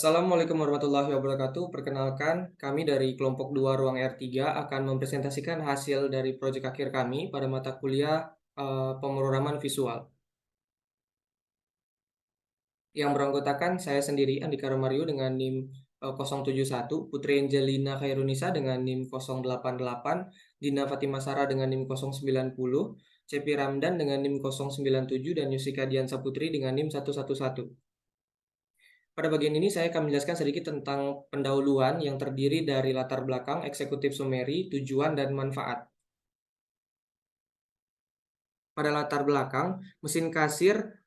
Assalamualaikum warahmatullahi wabarakatuh. Perkenalkan, kami dari kelompok 2 Ruang R3 akan mempresentasikan hasil dari proyek akhir kami pada mata kuliah pemrograman visual. Yang beranggotakan saya sendiri, Andika Romario dengan NIM 071, Putri Angelina Khairunisa dengan NIM 088, Dina Fatima Sara dengan NIM 090, Cepi Ramdan dengan NIM 097, dan Yusika Diansa Putri dengan NIM 111. Pada bagian ini saya akan menjelaskan sedikit tentang pendahuluan yang terdiri dari latar belakang, eksekutif summary, tujuan, dan manfaat. Pada latar belakang, mesin kasir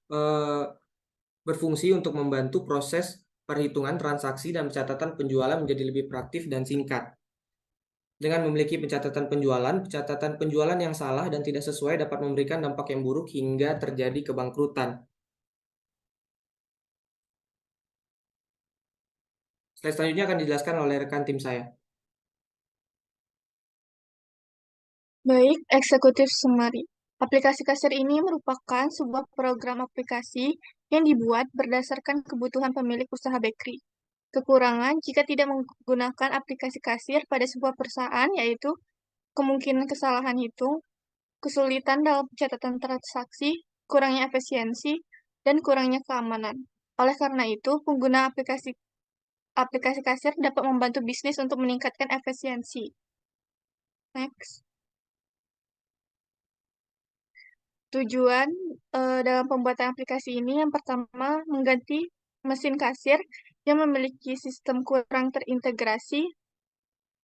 berfungsi untuk membantu proses perhitungan transaksi dan pencatatan penjualan menjadi lebih praktis dan singkat. Dengan memiliki pencatatan penjualan yang salah dan tidak sesuai dapat memberikan dampak yang buruk hingga terjadi kebangkrutan. Slide selanjutnya akan dijelaskan oleh rekan tim saya. Baik, eksekutif summary. Aplikasi kasir ini merupakan sebuah program aplikasi yang dibuat berdasarkan kebutuhan pemilik usaha bakery. Kekurangan jika tidak menggunakan aplikasi kasir pada sebuah perusahaan yaitu kemungkinan kesalahan hitung, kesulitan dalam pencatatan transaksi, kurangnya efisiensi, dan kurangnya keamanan. Oleh karena itu, pengguna aplikasi kasir dapat membantu bisnis untuk meningkatkan efisiensi. Next. Tujuan dalam pembuatan aplikasi ini yang pertama mengganti mesin kasir yang memiliki sistem kurang terintegrasi,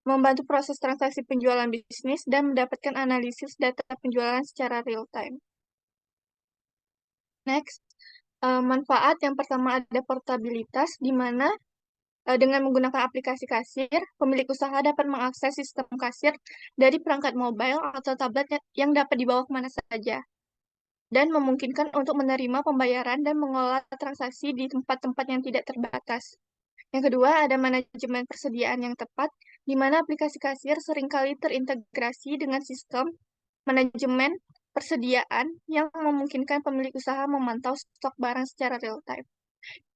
membantu proses transaksi penjualan bisnis, dan mendapatkan analisis data penjualan secara real time. Next, manfaat yang pertama ada portabilitas, di mana dengan menggunakan aplikasi kasir, pemilik usaha dapat mengakses sistem kasir dari perangkat mobile atau tablet yang dapat dibawa kemana saja, dan memungkinkan untuk menerima pembayaran dan mengelola transaksi di tempat-tempat yang tidak terbatas. Yang kedua, ada manajemen persediaan yang tepat, di mana aplikasi kasir seringkali terintegrasi dengan sistem manajemen persediaan yang memungkinkan pemilik usaha memantau stok barang secara real time.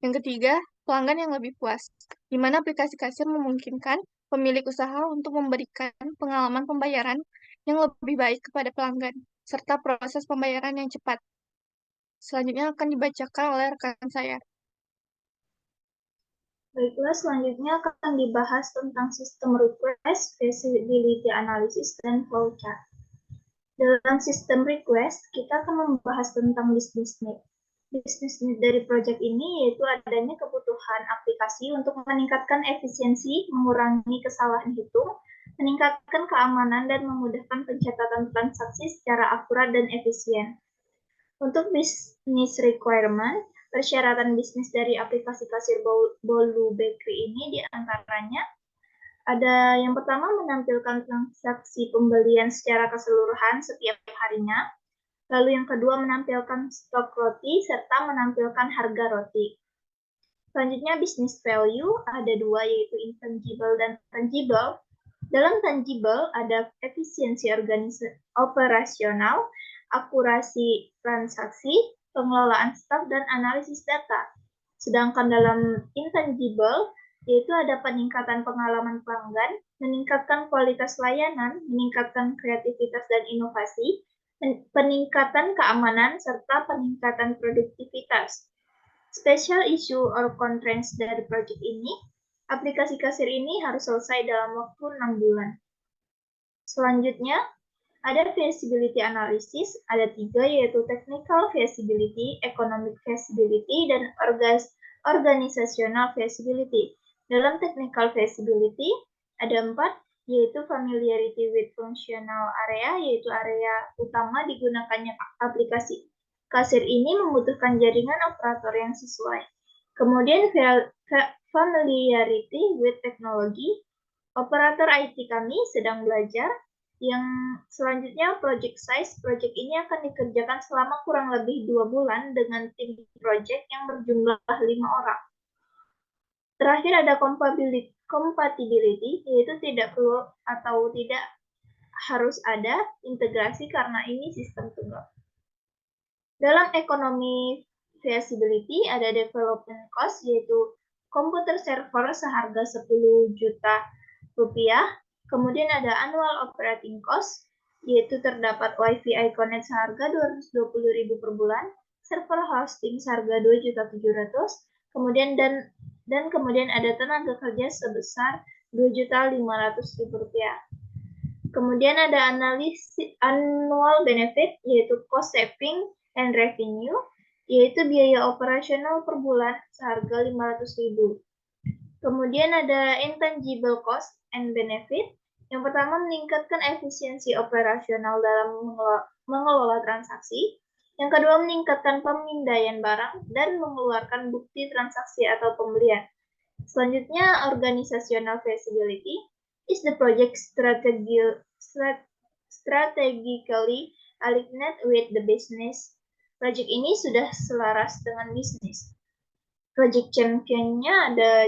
Yang ketiga, pelanggan yang lebih puas, di mana aplikasi kasir memungkinkan pemilik usaha untuk memberikan pengalaman pembayaran yang lebih baik kepada pelanggan, serta proses pembayaran yang cepat. Selanjutnya akan dibacakan oleh rekan saya. Baiklah, selanjutnya akan dibahas tentang sistem request, feasibility analysis, dan flowchart. Dalam sistem request, kita akan membahas tentang business need. Business need dari proyek ini yaitu adanya kebutuhan aplikasi untuk meningkatkan efisiensi, mengurangi kesalahan hitung, meningkatkan keamanan, dan memudahkan pencatatan transaksi secara akurat dan efisien. Untuk business requirement, persyaratan bisnis dari aplikasi kasir Bolu Bakery ini diantaranya ada yang pertama menampilkan transaksi pembelian secara keseluruhan setiap harinya, lalu yang kedua menampilkan stok roti serta menampilkan harga roti. Selanjutnya business value ada dua yaitu intangible dan tangible. Dalam tangible ada efisiensi operasional, akurasi transaksi, pengelolaan stok, dan analisis data. Sedangkan dalam intangible, yaitu ada peningkatan pengalaman pelanggan, meningkatkan kualitas layanan, meningkatkan kreativitas dan inovasi, peningkatan keamanan, serta peningkatan produktivitas. Special issue or constraints dari proyek ini, aplikasi kasir ini harus selesai dalam waktu 6 bulan. Selanjutnya, ada feasibility analysis, ada 3 yaitu technical feasibility, economic feasibility, dan organizational feasibility. Dalam technical feasibility, ada 4 yaitu familiarity with functional area, yaitu area utama digunakannya aplikasi kasir ini membutuhkan jaringan operator yang sesuai. Kemudian familiarity with technology, operator IT kami sedang belajar. Yang selanjutnya project size, project ini akan dikerjakan selama kurang lebih 2 bulan dengan tim project yang berjumlah 5 orang. Terakhir ada compatibility, yaitu tidak perlu atau tidak harus ada integrasi karena ini sistem tunggal. Dalam ekonomi feasibility ada development cost, yaitu komputer server seharga 10 juta rupiah, kemudian ada annual operating cost, yaitu terdapat WiFi Iconet seharga 220.000 per bulan, server hosting seharga 2.700.000, kemudian kemudian ada tenaga kerja sebesar 2.500.000 rupiah. Kemudian ada analisis annual benefit, yaitu cost saving and revenue, yaitu biaya operasional per bulan seharga 500.000. Kemudian ada intangible cost and benefit. Yang pertama, meningkatkan efisiensi operasional dalam mengelola transaksi. Yang kedua, meningkatkan pemindaian barang dan mengeluarkan bukti transaksi atau pembelian. Selanjutnya, organizational feasibility is the project strategically aligned with the business. Project ini sudah selaras dengan bisnis. Project championnya ada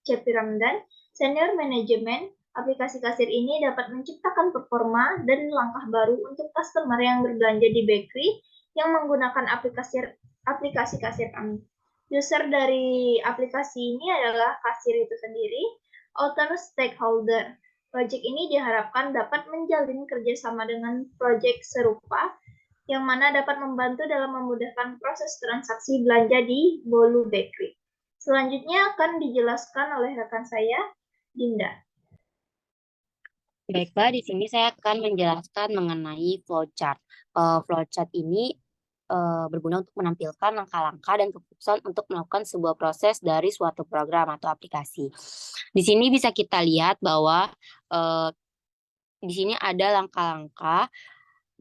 Cepi Ramdan, senior manajemen. Aplikasi kasir ini dapat menciptakan performa dan langkah baru untuk customer yang berbelanja di bakery yang menggunakan aplikasi kasir kami. User dari aplikasi ini adalah kasir itu sendiri, alternate stakeholder. Project ini diharapkan dapat menjalin kerjasama dengan project serupa yang mana dapat membantu dalam memudahkan proses transaksi belanja di Bolu Bakery. Selanjutnya akan dijelaskan oleh rekan saya, Dinda. Baiklah, di sini saya akan menjelaskan mengenai flowchart. Flowchart ini berguna untuk menampilkan langkah-langkah dan keputusan untuk melakukan sebuah proses dari suatu program atau aplikasi. Di sini bisa kita lihat bahwa di sini ada langkah-langkah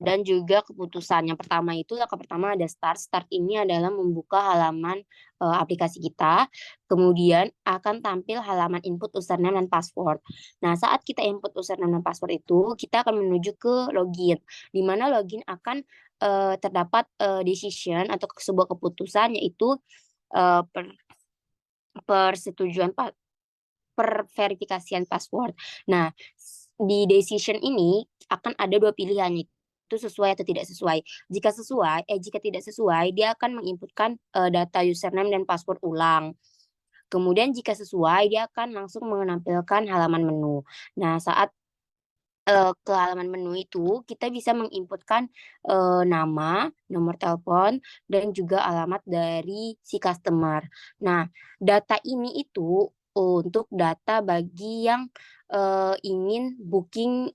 dan juga keputusan. Yang pertama itu, langkah pertama ada start. Start ini adalah membuka halaman aplikasi kita. Kemudian akan tampil halaman input username dan password. Nah, saat kita input username dan password itu, kita akan menuju ke login. Di mana login akan terdapat decision atau sebuah keputusan, yaitu persetujuan verifikasian password. Nah, di decision ini akan ada dua pilihan, itu sesuai atau tidak sesuai. Jika tidak sesuai, dia akan menginputkan data username dan password ulang. Kemudian jika sesuai, dia akan langsung menampilkan halaman menu. Nah, saat ke halaman menu itu, kita bisa menginputkan nama, nomor telepon, dan juga alamat dari si customer. Nah, data ini itu untuk data bagi yang ingin booking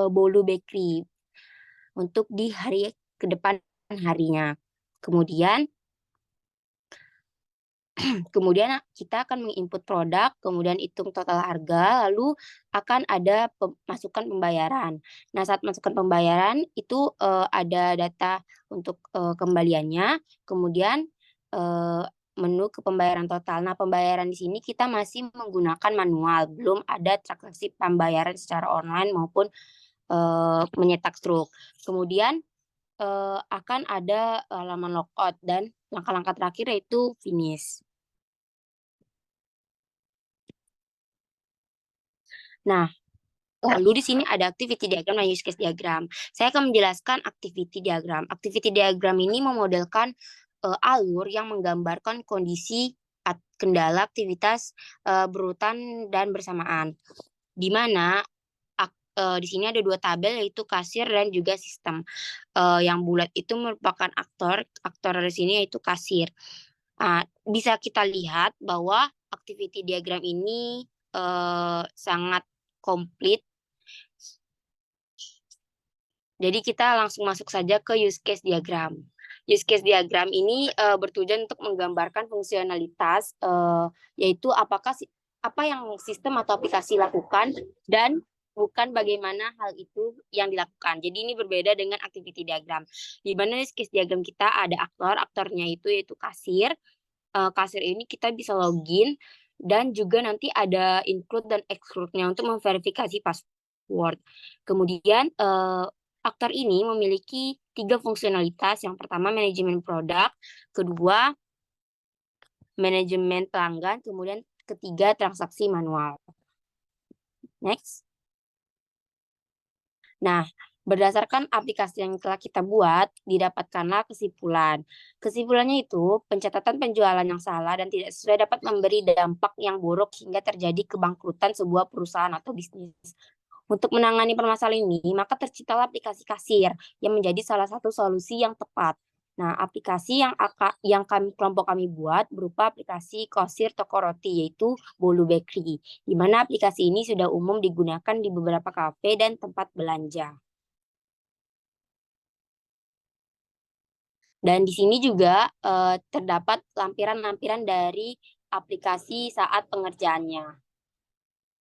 Bolu Bakery untuk di hari ke depan harinya. Kemudian kita akan menginput produk, kemudian hitung total harga, lalu akan ada masukan pembayaran. Nah, saat masukkan pembayaran itu ada data untuk kembaliannya, kemudian menu ke pembayaran total. Nah, pembayaran di sini kita masih menggunakan manual, belum ada transaksi pembayaran secara online maupun menyetak struk. Kemudian akan ada halaman logout dan langkah-langkah terakhir yaitu finish. Nah, lalu di sini ada activity diagram dan use case diagram. Saya akan menjelaskan activity diagram. Activity diagram ini memodelkan alur yang menggambarkan kondisi kendala aktivitas berurutan dan bersamaan. Di mana di sini ada dua tabel, yaitu kasir dan juga sistem. Yang bulat itu merupakan aktor di sini yaitu kasir. Bisa kita lihat bahwa activity diagram ini sangat komplit. Jadi kita langsung masuk saja ke use case diagram. Use case diagram ini bertujuan untuk menggambarkan fungsionalitas, yaitu apa yang sistem atau aplikasi lakukan dan bukan bagaimana hal itu yang dilakukan. Jadi ini berbeda dengan activity diagram. Di mana use case diagram kita ada aktornya itu yaitu kasir. Kasir ini kita bisa login dan juga nanti ada include dan exclude-nya untuk memverifikasi password. Kemudian aktor ini memiliki 3 fungsionalitas. Yang pertama manajemen produk, kedua manajemen pelanggan, kemudian ketiga transaksi manual. Next. Nah, Berdasarkan aplikasi yang telah kita buat, didapatkanlah kesimpulan. Kesimpulannya itu, pencatatan penjualan yang salah dan tidak sesuai dapat memberi dampak yang buruk hingga terjadi kebangkrutan sebuah perusahaan atau bisnis. Untuk menangani permasalahan ini, maka terciptalah aplikasi kasir yang menjadi salah satu solusi yang tepat. Nah, aplikasi yang kelompok kami buat berupa aplikasi kasir toko roti, yaitu Bolu Bakery, di mana aplikasi ini sudah umum digunakan di beberapa kafe dan tempat belanja. Dan di sini juga terdapat lampiran-lampiran dari aplikasi saat pengerjaannya.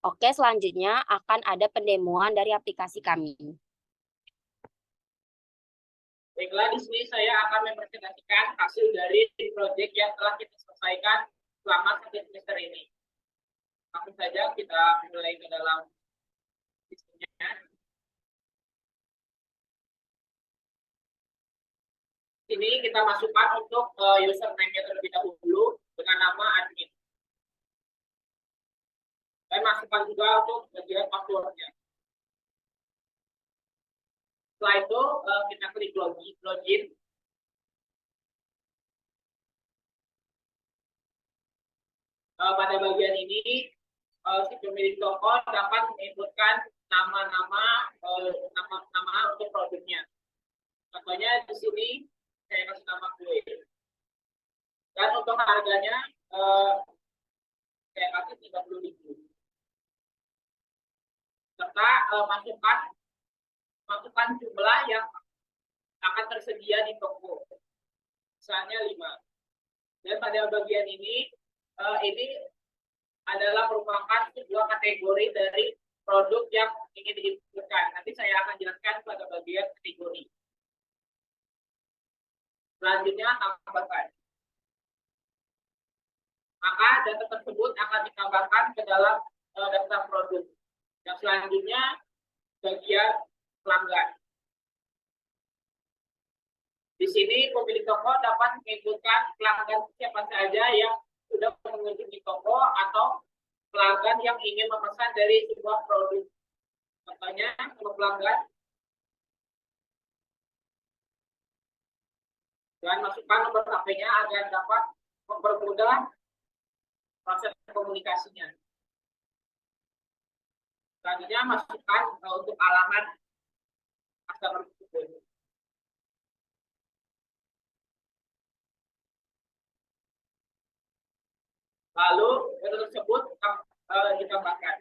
Oke, selanjutnya akan ada pendemoan dari aplikasi kami. Baiklah, di sini saya akan mempresentasikan hasil dari proyek yang telah kita selesaikan selama 1 semester ini. Langsung saja kita mulai ke dalam sistemnya. Sini kita masukkan untuk username-nya terlebih dahulu dengan nama admin. Dan masukkan juga untuk bagian password-nya. Setelah itu kita klik login. Pada bagian ini si pemilik toko dapat menginputkan nama untuk produknya. Contohnya di sini saya kasih nama kue. Dan untuk harganya saya kasih 30.000. Serta masukkan jumlah yang akan tersedia di toko. Misalnya 5. Dan pada bagian ini adalah merupakan sebuah kategori dari produk yang ingin diinputkan. Nanti saya akan jelaskan pada bagian kategori. Selanjutnya tambahkan. Maka data tersebut akan ditambahkan ke dalam daftar produk. Yang selanjutnya bagian pelanggan. Di sini pemilik toko dapat menginputkan pelanggan siapa saja yang sudah mengunjungi toko atau pelanggan yang ingin memesan dari sebuah produk. Contohnya, kalau pelanggan dan masukkan nomor HP-nya agar dapat mempermudah proses komunikasinya. Selanjutnya masukkan untuk alamat customer tersebut. Lalu data tersebut ditambahkan.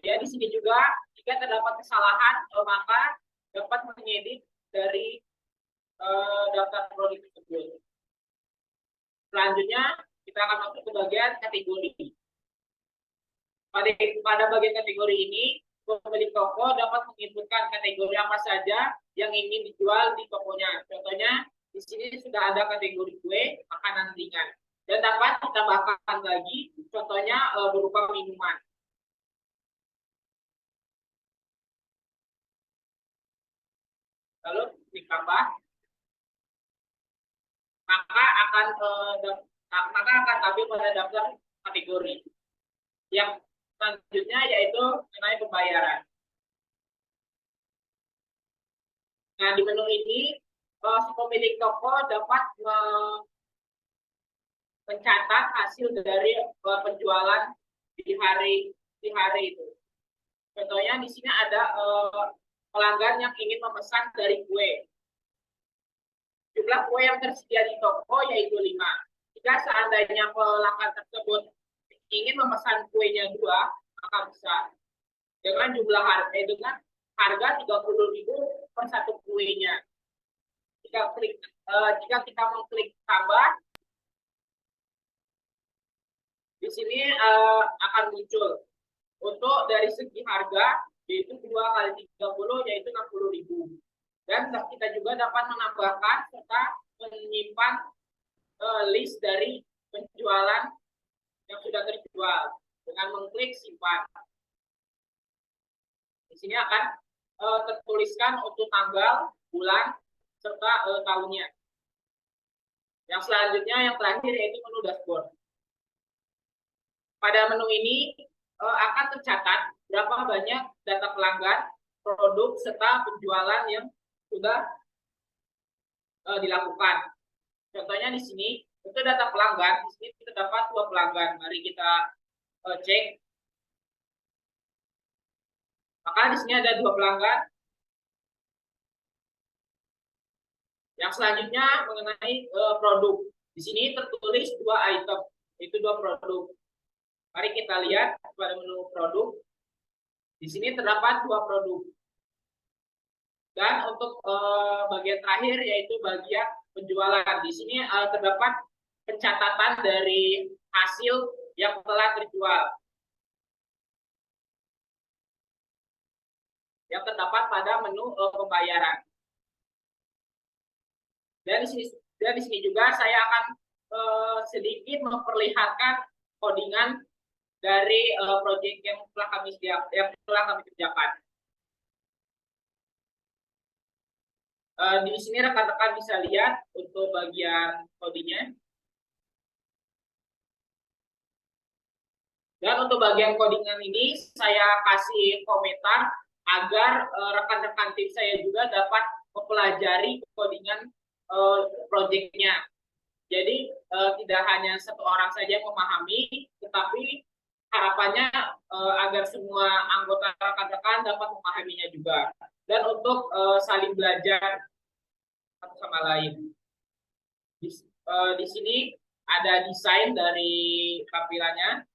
Ya, di sini juga jika terdapat kesalahan maka dapat mengedit dari daftar produk tersebut. Selanjutnya kita akan masuk ke bagian kategori. Pada bagian kategori ini pemilik toko dapat menginputkan kategori apa saja yang ingin dijual di tokonya. Contohnya di sini sudah ada kategori kue, makanan ringan, dan dapat ditambahkan lagi, contohnya berupa minuman. Lalu ditambah, maka akan tampil pada daftar kategori. Yang selanjutnya yaitu mengenai pembayaran. Nah, di menu ini si pemilik toko dapat mencatat hasil dari penjualan di hari itu. Contohnya di sini ada pelanggan yang ingin memesan dari kue. Jumlah kue yang tersedia di toko yaitu 5. Jika seandainya pelanggan tersebut ingin memesan kuenya 2, maka bisa dengan harga 30.000 per satu kuenya. Jika kita mengklik tambah, di sini akan muncul untuk dari segi harga yaitu 2 kali 30 yaitu 60.000. Dan kita juga dapat menambahkan serta menyimpan list dari penjualan yang sudah terjual dengan mengklik simpan. Di sini akan tertuliskan untuk tanggal, bulan, serta tahunnya. Yang selanjutnya yang terakhir yaitu menu dashboard. Pada menu ini akan tercatat berapa banyak data pelanggan, produk, serta penjualan yang sudah dilakukan. Contohnya di sini, untuk data pelanggan, di sini terdapat 2 pelanggan. Mari kita cek. Maka di sini ada 2 pelanggan. Yang selanjutnya mengenai produk. Di sini tertulis 2 item, itu 2 produk. Mari kita lihat pada menu produk. Di sini terdapat 2 produk. Dan untuk bagian terakhir yaitu bagian penjualan. Di sini terdapat pencatatan dari hasil yang telah terjual. Yang terdapat pada menu pembayaran. Dan di sini juga saya akan sedikit memperlihatkan codingan dari proyek yang telah kami kerjakan. Di sini rekan-rekan bisa lihat untuk bagian codingnya. Dan untuk bagian codingan ini saya kasih komentar agar rekan-rekan tim saya juga dapat mempelajari codingan proyeknya. Jadi tidak hanya satu orang saja yang memahami, tetapi harapannya agar semua anggota rekan-rekan dapat memahaminya juga. Dan untuk saling belajar satu sama lain. Di sini ada desain dari tampilannya.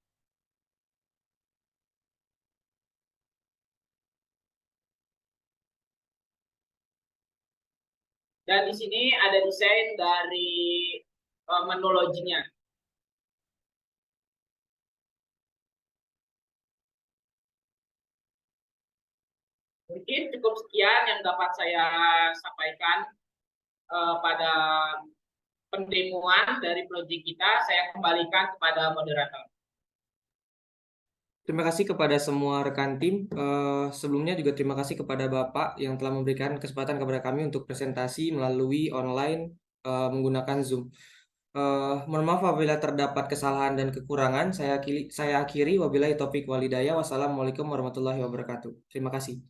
Dan di sini ada desain dari menu logiknya. Mungkin cukup sekian yang dapat saya sampaikan pada pendemoan dari proyek kita. Saya kembalikan kepada moderator. Terima kasih kepada semua rekan tim. Sebelumnya juga terima kasih kepada Bapak yang telah memberikan kesempatan kepada kami untuk presentasi melalui online menggunakan Zoom. Mohon maaf apabila terdapat kesalahan dan kekurangan. Saya akhiri wabillahi taufik walhidayah. Wassalamualaikum warahmatullahi wabarakatuh. Terima kasih.